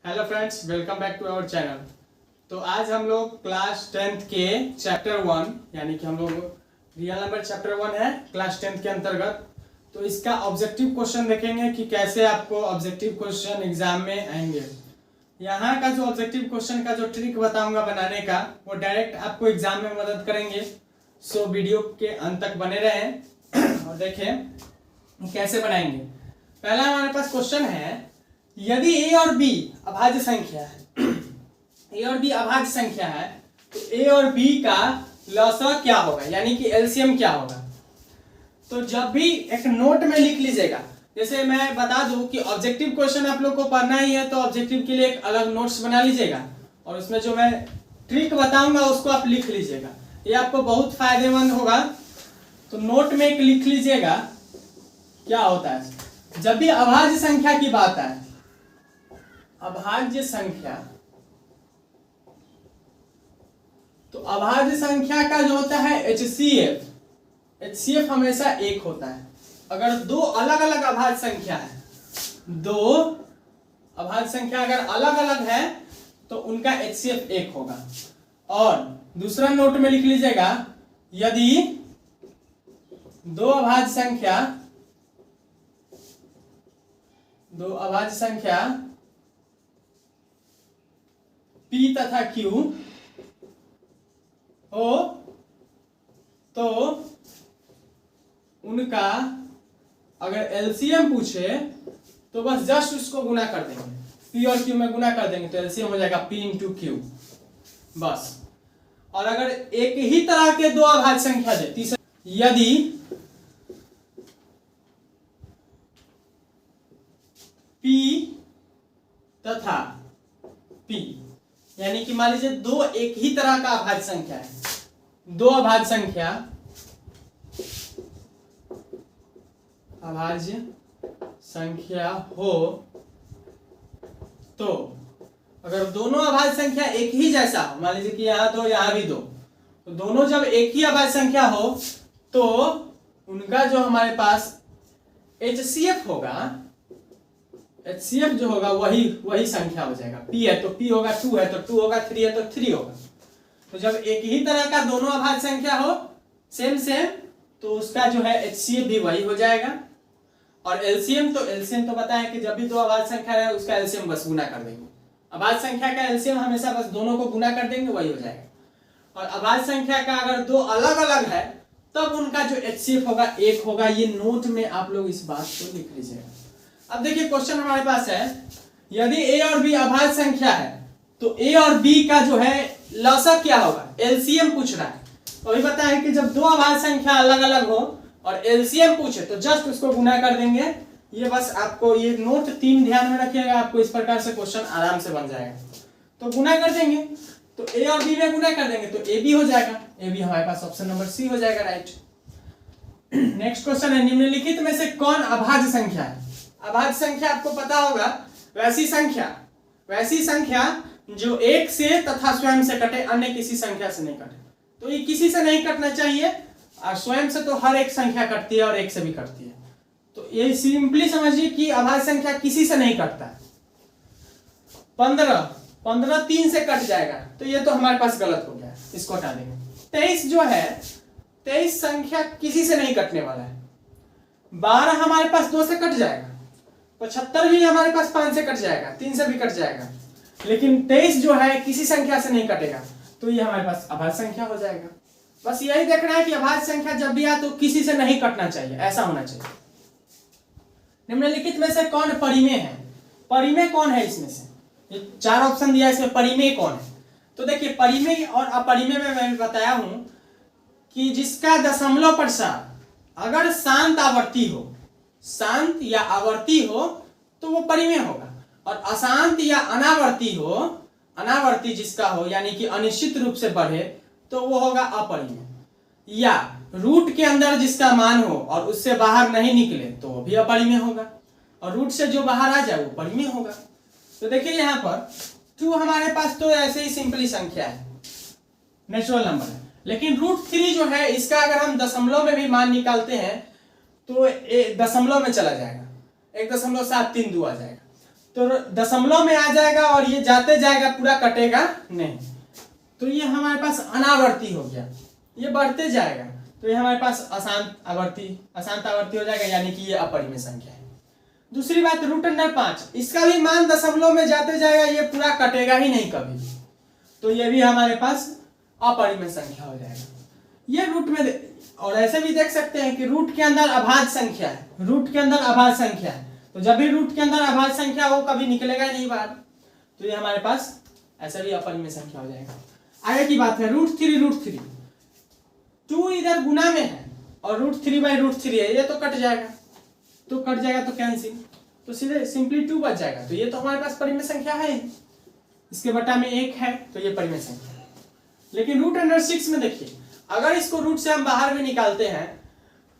Hello friends, welcome back to our channel. तो आज हम लोग क्लास 10th के चैप्टर 1 यानी कि हम लोग रियल नंबर चैप्टर 1 है क्लास 10th के अंतर्गत। तो इसका ऑब्जेक्टिव क्वेश्चन देखेंगे कि कैसे आपको ऑब्जेक्टिव क्वेश्चन एग्जाम में आएंगे। यहाँ का जो ऑब्जेक्टिव क्वेश्चन का जो ट्रिक बताऊंगा बनाने का, वो डायरेक्ट आपको एग्जाम में मदद करेंगे। सो वीडियो के अंत तक बने रहें और देखें कैसे बनाएंगे। पहला हमारे पास क्वेश्चन है, यदि ए और बी अभाज्य संख्या है ए और बी अभाज्य संख्या है तो ए और बी का लसाअ क्या होगा, यानी कि एलसीएम क्या होगा। तो जब भी एक नोट में लिख लीजिएगा, जैसे मैं बता दूं कि ऑब्जेक्टिव क्वेश्चन आप लोग को पढ़ना ही है तो ऑब्जेक्टिव के लिए एक अलग नोट्स बना लीजिएगा और उसमें जो मैं ट्रिक बताऊंगा उसको आप लिख लीजिएगा, ये आपको बहुत फायदेमंद होगा। तो नोट में एक लिख लीजिएगा क्या होता है। जब भी अभाज्य संख्या की बात आए, अभाज्य संख्या, तो अभाज्य संख्या का जो होता है HCF हमेशा एक होता है। अगर दो अलग अलग अभाज्य संख्या है, दो अभाज्य संख्या अगर अलग अलग है तो उनका HCF एक होगा। और दूसरा नोट में लिख लीजिएगा, यदि दो अभाज्य संख्या P तथा Q हो तो उनका अगर एलसीएम पूछे तो बस जस्ट उसको गुना कर देंगे, P और Q में गुना कर देंगे तो एलसीएम हो जाएगा P इंटू Q बस। और अगर एक ही तरह के दो अभाज्य संख्या दे, तीसरा यदि P तथा P, यानी कि मान लीजिए दो एक ही तरह का अभाज्य संख्या है, दो अभाज्य संख्या हो तो अगर दोनों अभाज्य संख्या एक ही जैसा हो, मान लीजिए कि यहां दो यहां भी दो, तो दोनों जब एक ही अभाज्य संख्या हो तो उनका जो हमारे पास HCF होगा, HCF जो होगा वही संख्या हो जाएगा। P है तो P होगा, 2 है तो 2 होगा, 3 है तो 3 होगा। तो जब एक ही तरह का दोनों अभाज्य संख्या हो सेम तो उसका जो है HCF भी वही हो जाएगा। और एलसीएम तो पता है कि जब भी दो अभाज्य संख्या है उसका एलसीएम बस गुना कर देंगे। अभाज्य संख्या का एलसीएम हमेशा बस दोनों को गुना कर देंगे, वही हो जाएगा। और अभाज्य संख्या का अगर दो अलग अलग है तब उनका जो HCF होगा एक होगा। ये नोट में आप लोग इस बात को लिख लीजिएगा। अब देखिए क्वेश्चन हमारे पास है, यदि ए और बी अभाज्य संख्या है तो ए और बी का जो है लसाअ क्या होगा, एलसीएम पूछ रहा है। तो अभी पता है कि जब दो अभाज्य संख्या अलग अलग हो और एलसीएम पूछे तो जस्ट उसको गुना कर देंगे। ये बस आपको ये नोट 3 ध्यान में रखिएगा, आपको इस प्रकार से क्वेश्चन आराम से बन जाएगा। तो गुना कर देंगे तो ए और बी में गुना कर देंगे तो ए बी हो जाएगा, ए बी हमारे पास ऑप्शन नंबर सी हो जाएगा, राइट। नेक्स्ट क्वेश्चन है, निम्नलिखित में से कौन अभाज्य संख्या है। अभाज्य संख्या आपको पता होगा वैसी संख्या जो एक से तथा स्वयं से कटे, अन्य किसी संख्या से नहीं कटे। तो ये किसी से नहीं कटना चाहिए और स्वयं से तो हर एक संख्या कटती है और एक से भी कटती है। तो ये सिंपली समझिए कि अभाज्य संख्या किसी से नहीं कटता है। 15 3 से कट जाएगा तो ये तो हमारे पास गलत हो गया, इसको हटा देंगे। 23 जो है, 23 संख्या किसी से नहीं कटने वाला है। 12 हमारे पास 2 से कट जाएगा, 75 भी हमारे पास 5 से कट जाएगा, 3 से भी कट जाएगा। लेकिन 23 जो है किसी संख्या से नहीं कटेगा तो ये हमारे पास अभाज्य संख्या हो जाएगा। बस यही देखना है कि अभाज्य संख्या जब भी आए तो किसी से नहीं कटना चाहिए, ऐसा होना चाहिए। निम्नलिखित में से कौन परिमेय है। परिमेय कौन है इसमें से, ये 4 ऑप्शन दिया है, इसमें परिमेय कौन है। तो देखिए परिमेय और अपरिमेय में मैं बताया हूं कि जिसका दशमलव प्रसार अगर शांत या आवर्ती हो तो वो परिमेय होगा, और अशांत या अनावर्ती जिसका हो यानी कि अनिश्चित रूप से बढ़े तो वो होगा अपरिमेय। या रूट के अंदर जिसका मान हो और उससे बाहर नहीं निकले तो वो भी अपरिमेय होगा, और रूट से जो बाहर आ जाए वो परिमेय होगा। तो देखिए यहाँ पर 2 हमारे पास तो ऐसे ही सिंपली संख्या है, नेचुरल नंबर है। लेकिन √3 जो है इसका अगर हम दशमलव में भी मान निकालते हैं तो दशमलव में चला जाएगा, 1.732 आ जाएगा। तो दशमलव में आ जाएगा और ये जाते जाएगा, पूरा कटेगा नहीं। तो ये हमारे पास अनावर्ती हो गया, ये बढ़ते जाएगा, तो ये हमारे पास अशांत आवर्ती हो जाएगा, यानी कि ये अपरिमेय संख्या है। दूसरी बात √5, इसका भी मान दशमलव में जाते जाएगा, ये पूरा कटेगा ही नहीं कभी, तो ये भी हमारे पास अपरिमेय संख्या हो जाएगा। ये रूट में और ऐसे भी देख सकते हैं कि रूट के अंदर अभाज्य संख्या है, रूट के अंदर अभाज्य संख्या है, तो जब भी रूट के अंदर अभाज्य संख्या हो कभी निकलेगा नहीं बाहर, तो ये हमारे पास ऐसा भी अपरिमेय संख्या हो जाएगा। आगे की बात है √3, 2 इधर गुना में है और √3/√3 है, ये तो कट जाएगा, तो कैंसिल, तो सीधे सिंपली 2 बच जाएगा, तो ये तो हमारे पास परिमेय संख्या है, इसके बटा में 1 है, तो ये परिमेय संख्या है। लेकिन √6 में देखिए, अगर इसको रूट से हम बाहर भी निकालते हैं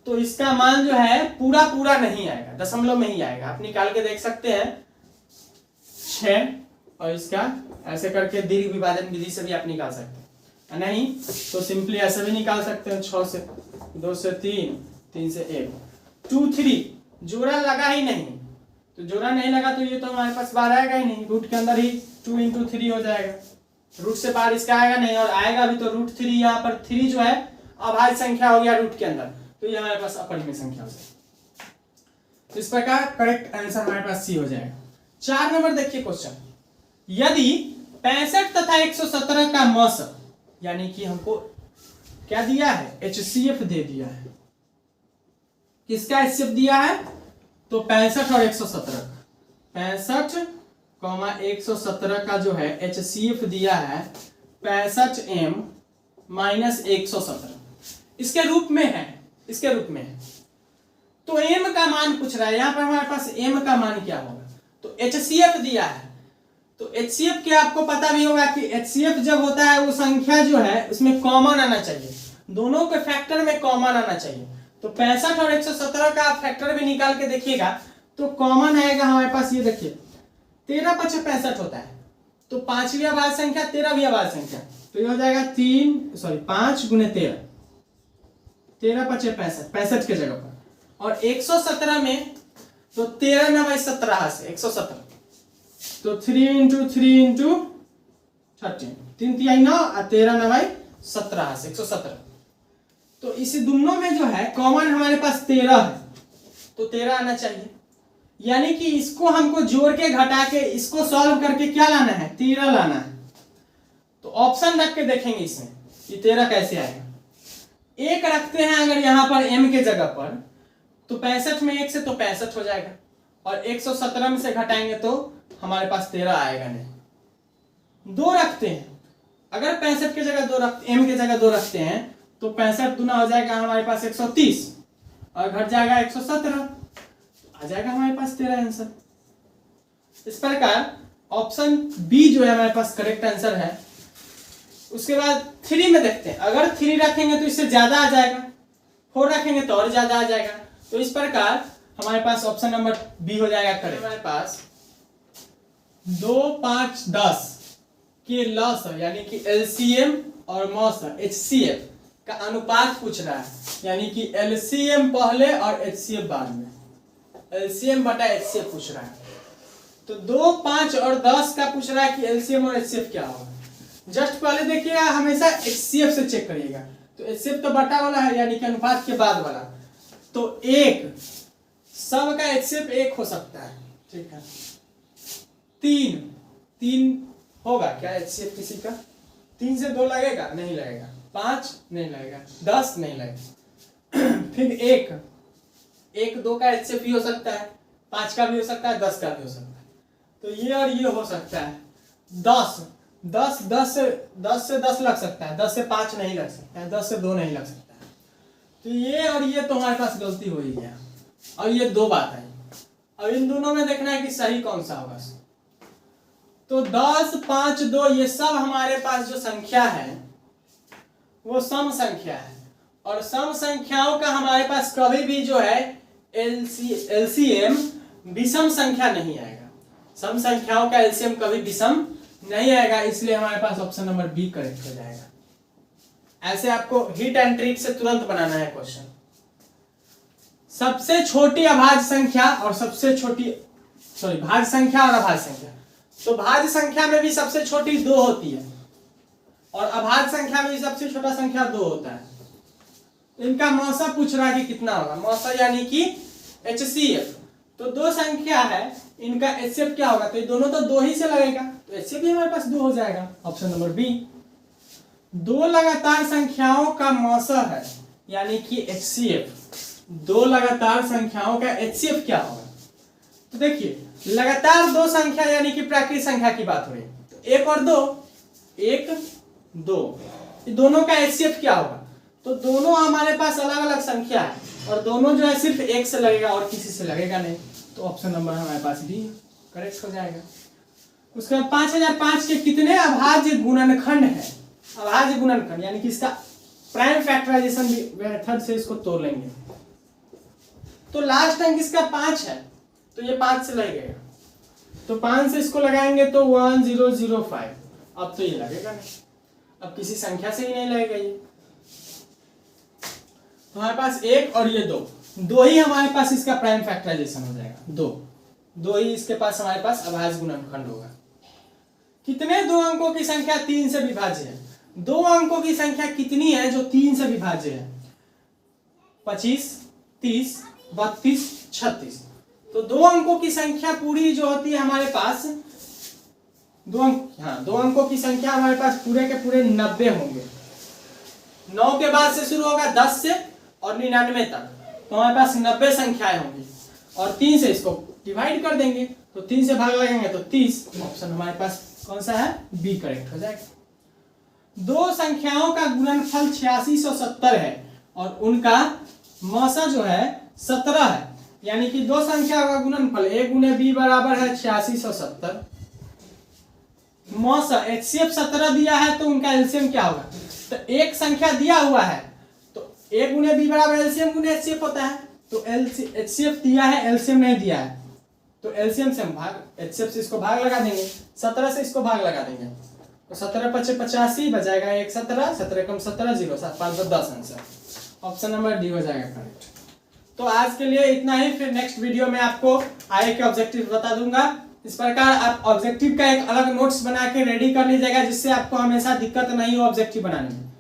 तो इसका मान जो है पूरा नहीं आएगा, दशमलव में ही आएगा। आप निकाल के देख सकते हैं 6, और इसका ऐसे करके दीर्घ विभाजन विधि से भी आप निकाल सकते हैं, नहीं तो सिंपली ऐसे भी निकाल सकते हैं, 6 से 2 से 3, 3 से 1, 2 3 जोड़ा लगा ही नहीं, तो जोड़ा नहीं लगा तो ये तो हमारे पास बाहर आएगा ही नहीं, रूट के अंदर ही 2 × 3 हो जाएगा, रूट से बाहर इसका आएगा नहीं, और आएगा भी तो √3, यहाँ पर 3 जो है अभाज्य संख्या हो गया रूट के अंदर, तो ये हमारे पास अपरिमेय संख्या हो जाएगी। तो इस प्रकार करेक्ट आंसर हमारे पास सी हो जाएगा। 4 नंबर देखिए क्वेश्चन, यदि 65 तथा 117 का मौसम, यानी कि हमको क्या दिया है, HCF दे दिया है, किसका HCF दिया है, तो 65 और 117, 65, 117 का जो है HCF दिया है 65m - 117, इसके रूप में है, इसके रूप में है, तो m का मान पूछ रहा है, यहां पर हमारे पास m का मान क्या होगा, तो HCF दिया है, तो HCF के आपको पता भी होगा कि HCF जब होता है वो संख्या जो है उसमें कॉमन आना चाहिए, दोनों के फैक्टर में कॉमन आना चाहिए, तो 65 और 117 का आप फैक्टर भी निकाल के देखिएगा तो कॉमन आएगा हमारे पास, ये देखिए 13 × 65 होता है, तो 5वीं अभाज्य संख्या 13वीं अभाज्य संख्या, तो ये हो जाएगा 5 × 13, 13 × 5 65 के जगह पर, और 117 में तो 13 × 9 17 से 117, तो 3 × 3 × 13, 3 × 9 और 13 × 9 17 से 117, तो इस दोनों में जो है कॉमन हमारे पास 13 है, तो 13 आना चाहिए, यानी कि इसको हमको जोड़ के घटा के इसको सॉल्व करके क्या लाना है, 13 लाना है, तो ऑप्शन रख के देखेंगे इसमें कि 13 कैसे आएगा। 1 रखते हैं अगर यहाँ पर m के जगह पर, तो 65 में 1 से तो 65 हो जाएगा, और 117 में से घटाएंगे तो हमारे पास 13 आएगा नहीं। 2 रखते हैं, अगर 65 के जगह 2 रखते, m के जगह 2 रखते हैं तो 65 दूना हो जाएगा हमारे पास 130, और घट जाएगा 117, आ जाएगा हमारे पास 13 आंसर। इस प्रकार ऑप्शन बी जो है हमारे पास करेक्ट आंसर है। उसके बाद 3 में देखते हैं, अगर 3 रखेंगे तो इससे ज्यादा आ जाएगा, 4 रखेंगे तो और ज्यादा आ जाएगा, तो इस प्रकार हमारे पास ऑप्शन नंबर बी हो जाएगा करेक्ट। हमारे पास 2, 5, 10 के लॉस यानी कि LCM और मॉस HCF का अनुपात पूछ रहा है, यानी कि LCM पहले और HCF बाद में, LCM बटा HCF पूछ रहा है, तो 2, 5 और 10 का पूछ रहा है कि LCM और HCF क्या होगा। जस्ट पहले देखिएगा, हमेशा HCF से चेक करिएगा, तो HCF तो बटा वाला है यानी कि अनुपात के बाद वाला, तो 1 सब का HCF 1 हो सकता है, ठीक है। 3 होगा क्या HCF किसी का, 3 से 2 लगेगा, नहीं लगेगा, 5 नहीं लगेगा, 10 नहीं लगेगा, फिर 1 2 का HCF भी हो सकता है, 5 का भी हो सकता है, 10 का भी हो सकता है, तो ये और ये हो सकता है। 10 से 10 लग सकता है, 10 से 5 नहीं लग सकता है, 10 से 2 नहीं लग सकता है, तो ये और ये तो हमारे पास गलती हो ही गया, और ये 2 बात है। अब इन दोनों में देखना है कि सही कौन सा होगा, तो 10, 5, 2 ये सब हमारे पास जो संख्या है वो सम संख्या है, और सम संख्याओं का हमारे पास कभी भी जो है LCM विषम संख्या नहीं आएगा, सम संख्याओं का LCM कभी विषम नहीं आएगा, इसलिए हमारे पास ऑप्शन नंबर बी करेक्ट हो जाएगा। ऐसे आपको हिट एंड ट्रिक से तुरंत बनाना है क्वेश्चन। सबसे छोटी अभाज्य संख्या और सबसे छोटी सॉरी भाज्य संख्या और अभाज्य संख्या। तो भाज्य संख्या में भी सबसे छोटी 2 होती है और अभाज्य संख्या में भी सबसे छोटा संख्या 2 होता है। इनका मौसा पूछ रहा है कि कितना होगा, मौसा यानी कि HCF। तो 2 संख्या है, इनका HCF क्या होगा, तो ये दोनों तो 2 ही से लगेगा, तो HCF भी हमारे पास 2 हो जाएगा। Option number B. 2 लगातार संख्याओं का मौसा है यानी कि HCF। 2 लगातार संख्याओं का HCF क्या होगा, तो देखिए लगातार 2 संख्या यानी कि प्राकृतिक संख्या की बात हो रही है, तो 1 और 2, 1 2, ये दोनों का HCF क्या होगा, तो दोनों हमारे पास अलग अलग संख्या है और दोनों जो है सिर्फ 1 से लगेगा और किसी से लगेगा नहीं, तो ऑप्शन नंबर हमारे पास बी करेक्ट हो जाएगा। उसके बाद 5005 के कितने अभाज्य गुणनखंड है, अभाज्य गुणनखंड यानी कि इसका प्राइम फैक्टराइजेशन मेथड से इसको तोड़ लेंगे। तो लास्ट अंक इसका 5 है, तो ये 5 से लगेगा, तो 5 से इसको लगाएंगे तो 1005। अब तो ये लगेगा नहीं, अब किसी संख्या से ही नहीं लगेगा ये, तो हमारे पास 1 और ये 2 ही हमारे पास इसका प्राइम फैक्टराइजेशन हो जाएगा। 2 ही इसके पास हमारे पास अभाज्य गुणनखंड होगा। कितने 2 अंकों की संख्या 3 से विभाज्य है, 2 अंकों की संख्या कितनी है जो 3 से विभाज्य है, 25 30 32 36। तो 2 अंकों की संख्या पूरी जो होती है हमारे पास 2 अंकों की संख्या हमारे पास पूरे के पूरे 90 होंगे। 9 के बाद से शुरू होगा 10 से और 99 तक, तो हमारे पास 90 संख्याएं होंगी और 3 से इसको डिवाइड कर देंगे, तो 3 से भाग लगेंगे तो 30। ऑप्शन हमारे पास कौन सा है, बी करेक्ट हो जाएगा। 2 संख्याओं का गुणनफल 8670 है और उनका मौसा जो है 17 है, यानी कि 2 संख्या का गुणनफल a गुने b बराबर है 8670। मौसा HCF 17 दिया है तो उनका एलसीएम क्या होगा, तो एक संख्या दिया हुआ है तो a गुने b बराबर एलसीएम गुने HCF होता है, तो HCF दिया है एलसीएम नहीं दिया है, तो एलसीएम से हम भाग HCF से इसको भाग लगा देंगे, 17 से इसको भाग लगा देंगे, तो 17 × 5 = 85 बजाएगा 1 17, 17 कम 17 0 7 5 10 आंसर। ऑप्शन नंबर डी हो जाएगा करेक्ट। तो आज के लिए इतना ही, फिर नेक्स्ट वीडियो में आपको आगे के ऑब्जेक्टिव बता दूंगा। इस प्रकार आप ऑब्जेक्टिव का एक अलग नोट्स बना के रेडी कर लीजिएगा, जिससे आपको हमेशा दिक्कत नहीं हो ऑब्जेक्टिव बनाने में।